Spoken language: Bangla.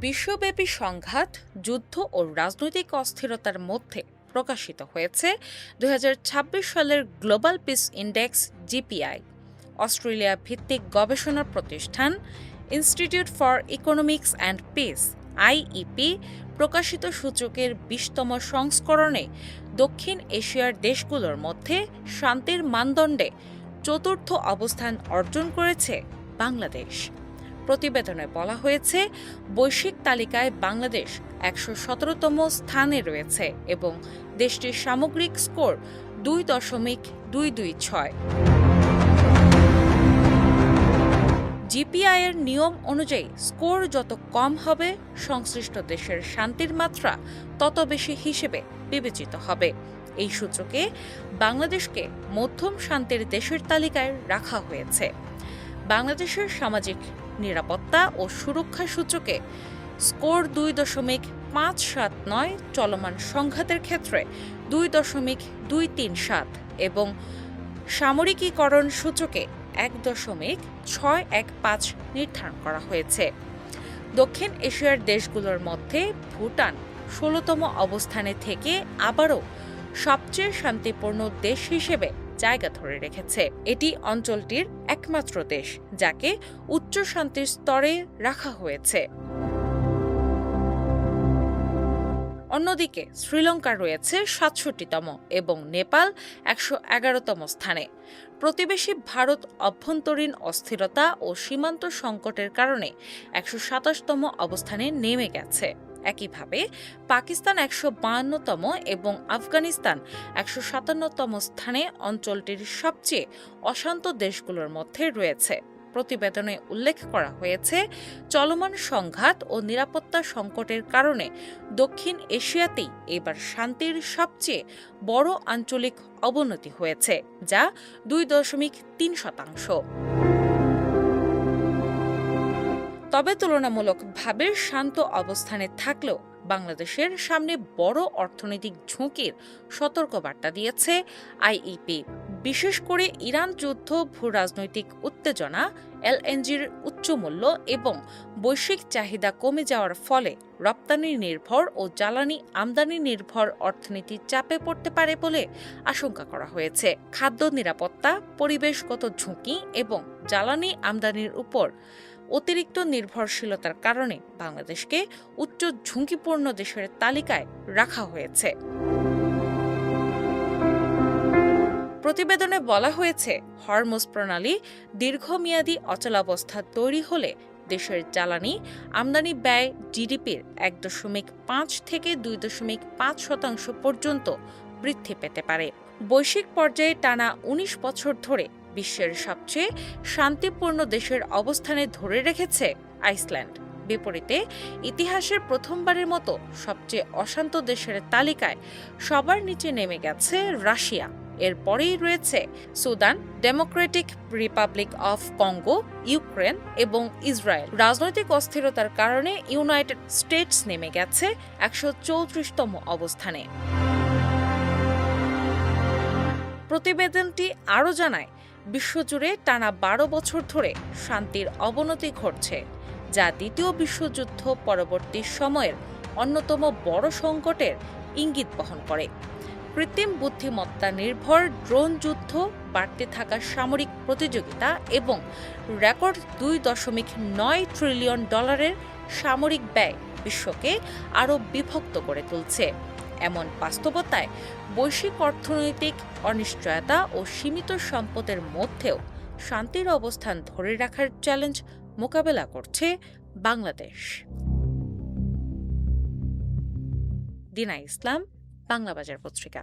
বিশ্বব্যাপী সংঘাত, যুদ্ধ ও রাজনৈতিক অস্থিরতার মধ্যে প্রকাশিত হয়েছে ২০২৬ সালের global peace index GPI. Australia ভিত্তিক গবেষণা প্রতিষ্ঠান institute for economics and peace IEP প্রকাশিত সূচকের ২০তম সংস্করণে দক্ষিণ এশিয়ার দেশগুলোর মধ্যে শান্তির মানদণ্ডে চতুর্থ অবস্থান অর্জন করেছে বাংলাদেশ। প্রতিবেদনে বলা হয়েছে, বৈশ্বিক তালিকায় বাংলাদেশ ১১৭তম স্থানে রয়েছে এবং দেশটির সামগ্রিক স্কোর ২.226। জিপিআইয়ের নিয়ম অনুযায়ী স্কোর যত কম হবে, সংশ্লিষ্ট দেশের শান্তির মাত্রা তত বেশি হিসেবে বিবেচিত হবে। এই সূচকে বাংলাদেশকে মধ্যম শান্তির দেশের তালিকায় রাখা হয়েছে। বাংলাদেশের সামাজিক নিরাপত্তা ও সুরক্ষা সূচকে স্কোর ২.৫৭৯, চলমান সংঘাতের ক্ষেত্রে ২.237 এবং সামরিকীকরণ সূচকে ১.615 নির্ধারণ করা হয়েছে। দক্ষিণ এশিয়ার দেশগুলোর মধ্যে ভুটান ১৬তম অবস্থানে থেকে আবারও সবচেয়ে শান্তিপূর্ণ দেশ হিসেবে জায়গা ধরে রেখেছে। এটি অঞ্চলটির একমাত্র দেশ যাকে উচ্চ শান্তির স্তরে রাখা হয়েছে। অন্যদিকে শ্রীলঙ্কা রয়েছে ৬৭তম এবং নেপাল ১১১তম স্থানে। প্রতিবেশী ভারত অভ্যন্তরীণ অস্থিরতা ও সীমান্ত সংকটের কারণে ১২৭তম অবস্থানে নেমে গেছে। একইভাবে পাকিস্তান ১৫২তম এবং আফগানিস্তান ১৫৭তম স্থানে অঞ্চলটির সবচেয়ে অশান্ত দেশগুলোর মধ্যে রয়েছে। প্রতিবেদনে উল্লেখ করা হয়েছে, চলমান সংঘাত ও নিরাপত্তা সংকটের কারণে দক্ষিণ এশিয়াতেই এবার শান্তির সবচেয়ে বড় আঞ্চলিক অবনতি হয়েছে, যা ২.৩%। তবে তুলনামূলকভাবে শান্ত অবস্থানে থাকলেও বাংলাদেশের সামনে বড় অর্থনৈতিক ঝুঁকির সতর্কবার্তা দিয়েছে আইইপি। বিশেষ করে ইরান যুদ্ধ, ভূরাজনৈতিক উত্তেজনা, এলএনজির উচ্চ মূল্য এবং বৈশ্বিক চাহিদা কমে যাওয়ার ফলে রপ্তানি নির্ভর ও জ্বালানি আমদানি নির্ভর অর্থনীতি চাপে পড়তে পারে বলে আশঙ্কা করা হয়েছে। খাদ্য নিরাপত্তা, পরিবেশগত ঝুঁকি এবং জ্বালানি আমদানির উপর অতিরিক্ত নির্ভরশীলতার কারণে বাংলাদেশকে উচ্চ ঝুঁকিপূর্ণ দেশের তালিকায় রাখা হয়েছে। প্রতিবেদনে বলা হয়েছে, হরমুজ প্রণালী দীর্ঘমেয়াদী অচলাবস্থা তৈরি হলে দেশের জ্বালানি আমদানি ব্যয় জিডিপির ১.৫ থেকে ২.৫% পর্যন্ত বৃদ্ধি পেতে পারে। বৈশ্বিক পর্যায়ে টানা ১৯ বছর ধরে বিশ্বের সবচেয়ে শান্তিপূর্ণ দেশের অবস্থানে ধরে রেখেছে আইসল্যান্ড। বিপরীতে ইতিহাসের প্রথমবারের মতো সবচেয়ে অশান্ত দেশের তালিকায় সবার নিচে নেমে গেছে রাশিয়া। এরপরেই রয়েছে Sudan, Democratic Republic of Congo, Ukraine এবং ইসরায়েল। রাজনৈতিক অস্থিরতার কারণে ইউনাইটেড স্টেটস নেমে গেছে ১৩৪তম অবস্থানে। প্রতিবেদনটি আরও জানায়, বিশ্বজুড়ে টানা ১২ বছর ধরে শান্তির অবনতি ঘটছে, যা দ্বিতীয় বিশ্বযুদ্ধ পরবর্তী সময়ের অন্যতম বড় সংকটের ইঙ্গিত বহন করে। কৃত্রিম বুদ্ধিমত্তা নির্ভর ড্রোন যুদ্ধ, বাড়তে থাকা সামরিক প্রতিযোগিতা এবং রেকর্ড $২.৯ ট্রিলিয়ন সামরিক ব্যয় বিশ্বকে আরও বিভক্ত করে তুলছে। এমন বাস্তবতায় বৈশ্বিক অর্থনৈতিক অনিশ্চয়তা ও সীমিত সম্পদের মধ্যেও শান্তির অবস্থান ধরে রাখার চ্যালেঞ্জ মোকাবেলা করছে বাংলাদেশ। দিনা ইসলাম, বাংলা বাজার পত্রিকা।